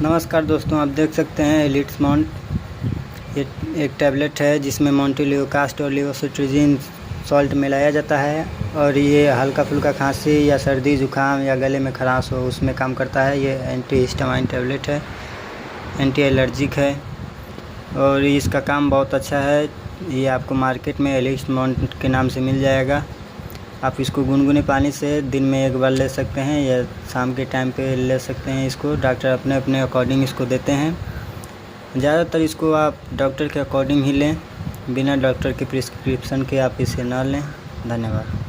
नमस्कार दोस्तों, आप देख सकते हैं एलिट्स माउंट। ये एक टैबलेट है जिसमें मोंटेलियोकास्ट और लिवोसिट्रिजिन सॉल्ट मिलाया जाता है और ये हल्का फुल्का खांसी या सर्दी जुकाम या गले में खराश हो उसमें काम करता है। ये एंटी हिस्टामाइन टैबलेट है, एंटी एलर्जिक है और इसका काम बहुत अच्छा है। ये आपको मार्केट में एलिट्स माउंट के नाम से मिल जाएगा। आप इसको गुनगुने पानी से दिन में एक बार ले सकते हैं या शाम के टाइम पे ले सकते हैं। इसको डॉक्टर अपने अपने अकॉर्डिंग इसको देते हैं। ज़्यादातर इसको आप डॉक्टर के अकॉर्डिंग ही लें, बिना डॉक्टर के प्रिस्क्रिप्शन के आप इसे ना लें। धन्यवाद।